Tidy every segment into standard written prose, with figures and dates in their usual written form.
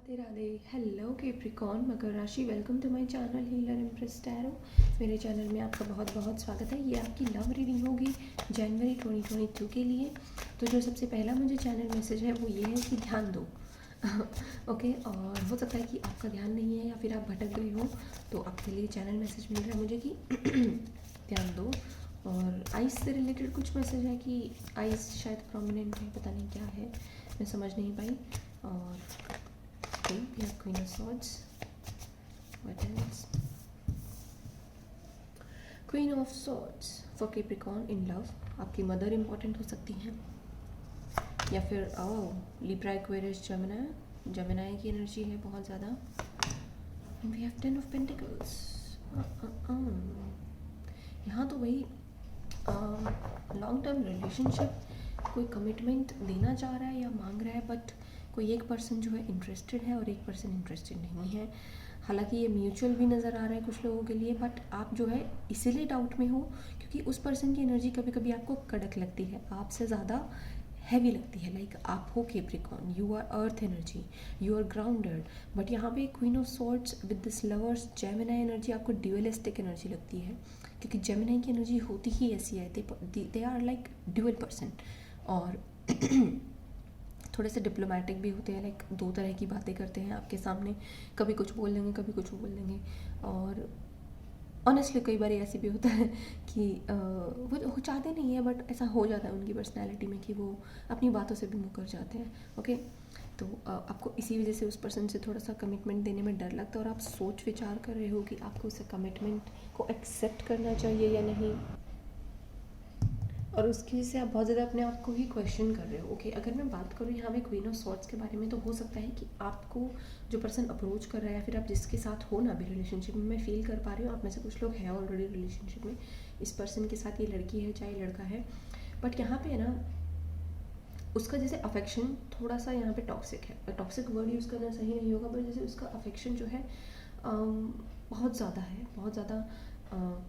Radhe Radhe. Hello Capricorn मकर राशि, welcome to my channel healer empress tarot. मेरे चैनल में आपका बहुत बहुत स्वागत है। ये आपकी लव रीडिंग होगी जनवरी 2022 के लिए। तो जो सबसे पहला मुझे चैनल मैसेज है वो ये है कि ध्यान दो। ओके, और हो सकता है कि आपका ध्यान नहीं है या फिर आप भटक गए हो, तो आपके लिए चैनल मैसेज मिल रहा है मुझे कि ध्यान दो। और आइस से रिलेटेड कुछ मैसेज है कि आइस शायद प्रोमिनेंट है, पता नहीं क्या है, मैं समझ नहीं पाई। और okay, we have Queen of Swords. What else? Queen of Swords for Capricorn in love. आपकी मदर इम्पॉर्टेंट हो सकती हैं या फिर लिब्रा एक्वेरियस जमिनाई की एनर्जी है बहुत ज़्यादा। We have Ten of Pentacles. यहाँ तो वही लॉन्ग टर्म रिलेशनशिप, कोई कमिटमेंट देना चाह रहा है या मांग रहा है, बट कोई एक पर्सन जो है इंटरेस्टेड है और एक पर्सन इंटरेस्टेड नहीं है। हालांकि ये म्यूचुअल भी नज़र आ रहा है कुछ लोगों के लिए, बट आप जो है इसीलिए डाउट में हो क्योंकि उस पर्सन की एनर्जी कभी कभी आपको कड़क लगती है, आपसे ज़्यादा हैवी लगती है। लाइक आप हो Capricorn, you are earth energy, you are grounded, but यहाँ पे queen of swords with this lovers Gemini energy आपको ड्यूअलिस्टिक एनर्जी लगती है, क्योंकि जेमिनी की एनर्जी होती ही ऐसी है, they are like dual person. और थोड़े से डिप्लोमेटिक भी होते हैं, लाइक दो तरह की बातें करते हैं आपके सामने, कभी कुछ बोल देंगे कभी कुछ बोल देंगे। और ऑनेस्टली कई बार ऐसी भी होता है कि वो चाहते नहीं है, बट ऐसा हो जाता है उनकी पर्सनैलिटी में कि वो अपनी बातों से भी मुकर जाते हैं। ओके, तो आपको इसी वजह से उस पर्सन से थोड़ा सा कमिटमेंट देने में डर लगता है और आप सोच विचार कर रहे हो कि आपको उस कमिटमेंट को एक्सेप्ट करना चाहिए या नहीं, और उसकी वजह से आप बहुत ज़्यादा अपने आप को ही क्वेश्चन कर रहे हो। ओके, अगर मैं बात करूँ यहाँ पे क्वीन ऑफ सॉर्ड्स के बारे में, तो हो सकता है कि आपको जो पर्सन अप्रोच कर रहा है या फिर आप जिसके साथ हो ना अभी रिलेशनशिप में, मैं फील कर पा रही हूँ आप में से कुछ लोग हैं ऑलरेडी रिलेशनशिप में, इस पर्सन के साथ ये लड़की है चाहे लड़का है, बट यहाँ पे ना उसका जैसे अफेक्शन थोड़ा सा यहाँ पे टॉक्सिक है। टॉक्सिक वर्ड यूज़ करना सही नहीं होगा, बट जैसे उसका अफेक्शन जो है बहुत ज़्यादा है, बहुत ज़्यादा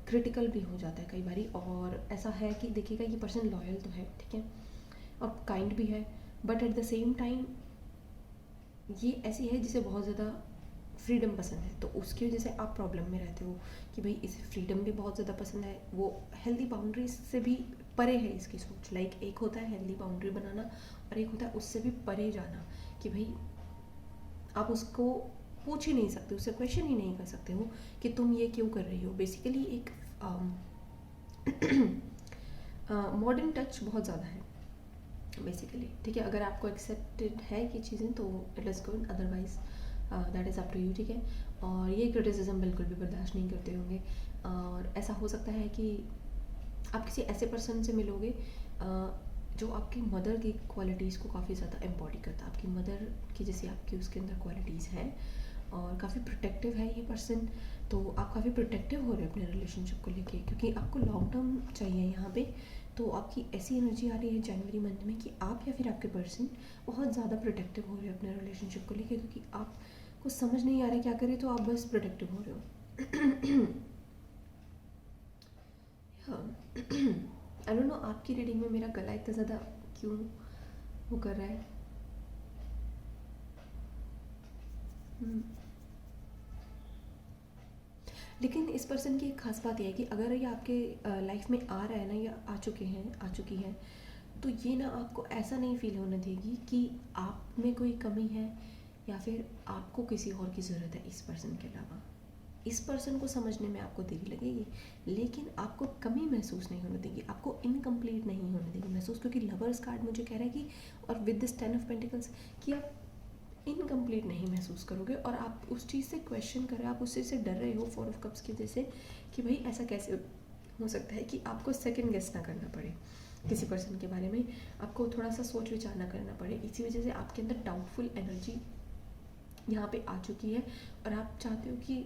क्रिटिकल भी हो जाता है कई बारी। और ऐसा है कि देखिएगा ये पर्सन लॉयल तो है, ठीक है, और काइंड भी है, but at the same time ये ऐसी है जिसे बहुत ज़्यादा फ्रीडम पसंद है, तो उसकी वजह से आप प्रॉब्लम में रहते हो कि भाई इसे फ्रीडम भी बहुत ज़्यादा पसंद है, वो हेल्दी बाउंड्रीज से भी परे है इसकी सोच। लाइक एक होता है हेल्दी बाउंड्री बनाना और एक होता है उससे भी परे जाना, कि भाई आप उसको पूछ ही नहीं सकते, उससे क्वेश्चन ही नहीं कर सकते हो कि तुम ये क्यों कर रही हो। बेसिकली एक मॉडर्न टच बहुत ज़्यादा है बेसिकली, ठीक है। अगर आपको एक्सेप्टेड है कि चीज़ें तो it is good, otherwise that is up to you, ठीक है। और ये क्रिटिसिज्म बिल्कुल भी बर्दाश्त नहीं करते होंगे। और ऐसा हो सकता है कि आप किसी ऐसे पर्सन से मिलोगे जो आपकी मदर की क्वालिटीज़ को काफ़ी ज़्यादा एम्बॉडी करता है, आपकी मदर की जैसी आपकी उसके अंदर क्वालिटीज़ हैं, और काफ़ी प्रोटेक्टिव है ये पर्सन। तो आप काफ़ी प्रोटेक्टिव हो रहे हैं अपने रिलेशनशिप को लेके, क्योंकि आपको लॉन्ग टर्म चाहिए यहाँ पे। तो आपकी ऐसी एनर्जी आ रही है जनवरी मंथ में कि आप या फिर आपके पर्सन बहुत ज़्यादा प्रोटेक्टिव हो रहे हैं अपने रिलेशनशिप को लेके, क्योंकि आपको समझ नहीं आ रहा है क्या करें, तो आप बस प्रोटेक्टिव हो रहे हो। आई डोंट नो आपकी रीडिंग में मेरा गला इतना ज़्यादा क्यों वो कर रहा है। लेकिन इस पर्सन की एक खास बात यह है कि अगर ये आपके लाइफ में आ रहा है ना, या आ चुकी है, तो ये ना आपको ऐसा नहीं फील होने देगी कि आप में कोई कमी है या फिर आपको किसी और की ज़रूरत है इस पर्सन के अलावा। इस पर्सन को समझने में आपको देरी लगेगी, लेकिन आपको कमी महसूस नहीं होने देगी, आपको इनकम्प्लीट नहीं होने देगी महसूस, क्योंकि लवर्स कार्ड मुझे कह रहा है कि, और विद दिस 10 ऑफ पेंटिकल्स, कि आप इनकम्प्लीट नहीं महसूस करोगे और आप उस चीज़ से क्वेश्चन कर रहे हो, आप उस चीज़ से डर रहे हो 4 ऑफ कप्स की वजह से, कि भाई ऐसा कैसे हो सकता है कि आपको सेकंड गेस ना करना पड़े किसी पर्सन के बारे में, आपको थोड़ा सा सोच विचार ना करना पड़े। इसी वजह से आपके अंदर डाउटफुल एनर्जी यहाँ पे आ चुकी है, और आप चाहते हो कि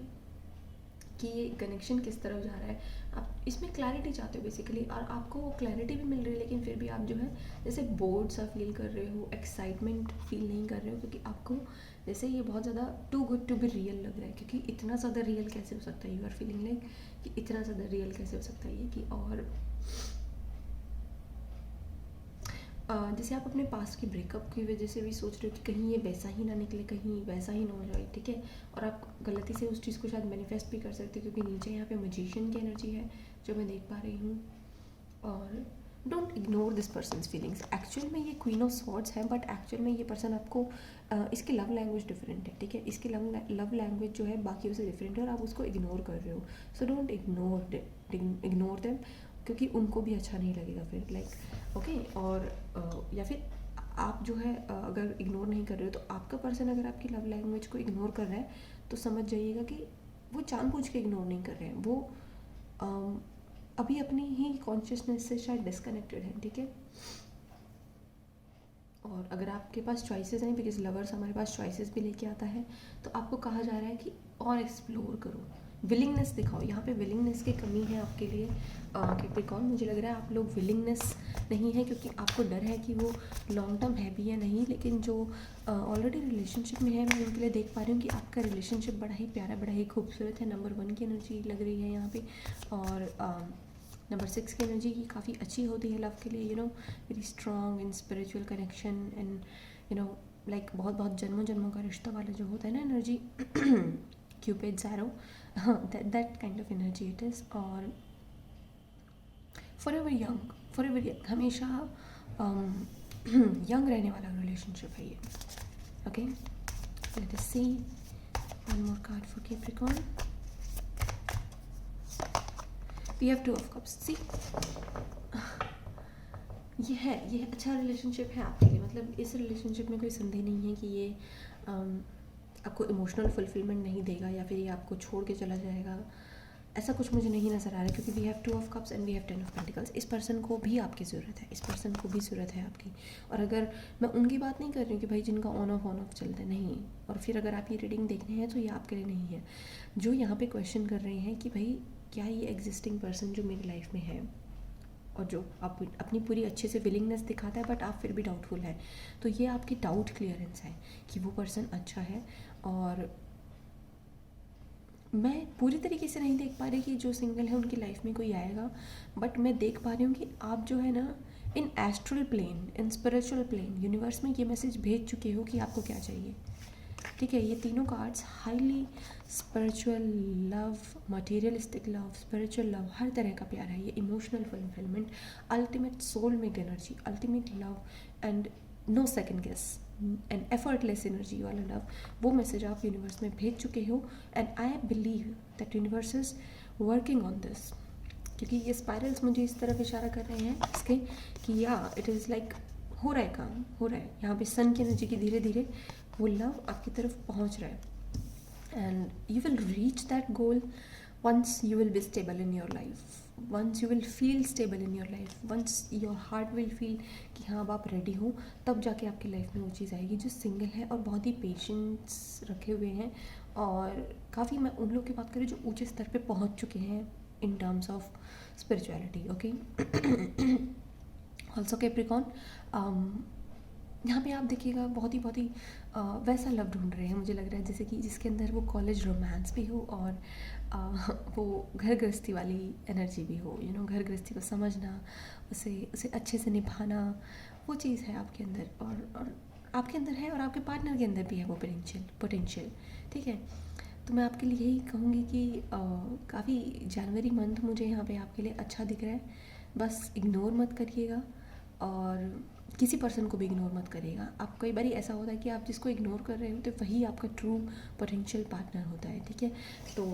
ये कनेक्शन किस तरफ जा रहा है, आप इसमें क्लैरिटी चाहते हो बेसिकली, और आपको वो क्लैरिटी भी मिल रही है, लेकिन फिर भी आप जो है जैसे बोर्ड सा फील कर रहे हो, एक्साइटमेंट फील नहीं कर रहे हो, क्योंकि आपको जैसे ये बहुत ज़्यादा too good to be real लग रहा है, क्योंकि इतना ज़्यादा रियल कैसे हो सकता है, यू आर फीलिंग लाइक कि इतना ज़्यादा रियल कैसे हो सकता है ये, कि जैसे आप अपने पास्ट के ब्रेकअप की वजह से भी सोच रहे हो कि कहीं ये वैसा ही ना निकले, कहीं वैसा ही ना हो जाए, ठीक है। और आप गलती से उस चीज़ को शायद मैनिफेस्ट भी कर सकते हो, क्योंकि नीचे यहाँ पे मैजिशियन की एनर्जी है जो मैं देख पा रही हूँ। और don't ignore this persons feelings. Actual में ये क्वीन ऑफ स्वॉर्ड्स है, बट एक्चुअल में ये पर्सन आपको इसकी लव लैंग्वेज डिफरेंट है, ठीक है। इसकी लव लैंग्वेज जो है बाकियों से डिफरेंट है और आप उसको इग्नोर कर रहे हो। सो डोंट इग्नोर देम, क्योंकि उनको भी अच्छा नहीं लगेगा फिर, लाइक ओके। और या फिर आप जो है अगर इग्नोर नहीं कर रहे हो, तो आपका पर्सन अगर आपकी लव लैंग्वेज को इग्नोर कर रहा है तो समझ जाइएगा कि वो जानबूझ के इग्नोर नहीं कर रहे हैं, वो अभी अपनी ही कॉन्शियसनेस से शायद डिस्कनेक्टेड है, ठीक है। और अगर आपके पास चॉइसेस हैं, बिकॉज लवर्स हमारे पास चॉइसेस भी लेके आता है, तो आपको कहा जा रहा है कि और एक्सप्लोर करो, विलिंगनेस दिखाओ। यहाँ पे विलिंगनेस की कमी है आपके लिए कैप्रिकॉर्न। मुझे लग रहा है आप लोग विलिंगनेस नहीं है, क्योंकि आपको डर है कि वो लॉन्ग टर्म है भी या नहीं। लेकिन जो ऑलरेडी रिलेशनशिप में है, मैं उनके लिए देख पा रही हूँ कि आपका रिलेशनशिप बड़ा ही प्यारा, बड़ा ही खूबसूरत है। नंबर 1 की एनर्जी लग रही है यहाँ पे, और नंबर 6 की एनर्जी की काफ़ी अच्छी होती है लव के लिए, very strong in spiritual connection and like बहुत बहुत जन्मों जन्मों का रिश्ता वाला जो होता है ना energy, Cupid zero, that kind of energy it is. और फॉरएवर यंग, हमेशा यंग रहने वाला रिलेशनशिप है ये, okay. Let us see one more card for Capricorn. We have 2 of cups. See, ये अच्छा रिलेशनशिप है आपके लिए। मतलब इस रिलेशनशिप में कोई संदेह नहीं है कि ये आपको इमोशनल फुलफिलमेंट नहीं देगा या फिर ये आपको छोड़ के चला जाएगा, ऐसा कुछ मुझे नहीं नज़र आ रहा है, क्योंकि we have 2 of cups and we have 10 of pentacles. इस पर्सन को भी आपकी ज़रूरत है, इस पर्सन को भी ज़रूरत है आपकी। और अगर मैं उनकी बात नहीं कर रही हूँ कि भाई जिनका ऑन ऑफ चलता है, नहीं। और फिर अगर आप ये रीडिंग देखने हैं तो ये आपके लिए नहीं है। जो यहाँ पे क्वेश्चन कर रहे हैं कि भाई क्या ये एग्जिस्टिंग पर्सन जो मेरी लाइफ में है, और जो आप अपनी पूरी अच्छे से विलिंगनेस दिखाता है बट आप फिर भी डाउटफुल है, तो ये आपकी डाउट क्लियरेंस है कि वो पर्सन अच्छा है। और मैं पूरी तरीके से नहीं देख पा रही कि जो सिंगल है उनकी लाइफ में कोई आएगा, बट मैं देख पा रही हूँ कि आप जो है ना, in astral plane, in spiritual plane, universe में ये मैसेज भेज चुके हो कि आपको क्या चाहिए, ठीक है। ये तीनों cards highly spiritual love, materialistic love, spiritual love, हर तरह का प्यार है ये। Emotional fulfilment, ultimate soulmate energy, ultimate love and no second guess and effortless energy वाला लव, वो मैसेज आप यूनिवर्स में भेज चुके हो। And I believe that universe is working on this, क्योंकि ये स्पाइरल्स मुझे इस तरफ इशारा कर रहे हैं इसके कि या इट इज़ लाइक हो रहा है, काम हो रहा है। यहाँ पे सन की एनर्जी की धीरे धीरे वो लव आपकी तरफ पहुँच रहा है। And you will reach that goal once you will be stable in your life, once you will feel stable in your life, once your heart will feel कि हाँ अब आप रेडी हो, तब जाके आपकी लाइफ में वो चीज़ आएगी। जो सिंगल है और बहुत ही पेशेंस रखे हुए हैं, और काफ़ी मैं उन लोग की बात करूँ जो ऊँचे स्तर पे पहुँच चुके हैं in terms of spirituality, okay. Also Capricorn, यहाँ पे आप देखिएगा बहुत ही वैसा लव ढूंढ रहे हैं, मुझे लग रहा है जैसे कि जिसके अंदर वो कॉलेज रोमांस भी हो और वो घर गृहस्थी वाली एनर्जी भी हो, घर गृहस्थी को समझना, उसे अच्छे से निभाना, वो चीज़ है आपके अंदर। और आपके अंदर है और आपके पार्टनर के अंदर भी है वो पोटेंशियल, ठीक है। तो मैं आपके लिए यही कहूँगी कि काफ़ी जनवरी मंथ मुझे यहाँ पे आपके लिए अच्छा दिख रहा है। बस इग्नोर मत करिएगा, और किसी पर्सन को भी इग्नोर मत करिएगा। आप कई बार ऐसा होता है कि आप जिसको इग्नोर कर रहे हो तो वही आपका ट्रू पोटेंशियल पार्टनर होता है, ठीक है। तो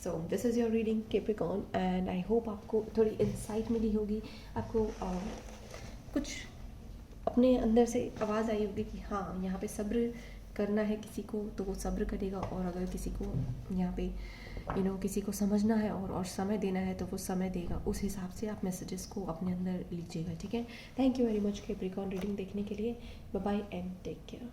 so this is your reading Capricorn, and I hope आपको थोड़ी इंसाइट मिली होगी, आपको कुछ अपने अंदर से आवाज़ आई होगी कि हाँ यहाँ पे सब्र करना है किसी को तो वो सब्र करेगा, और अगर किसी को यहाँ पे किसी को समझना है और समय देना है तो वो समय देगा। उस हिसाब से आप मैसेजेस को अपने अंदर लीजिएगा, ठीक है। Thank you very much Capricorn reading देखने के लिए। Bye bye and take care.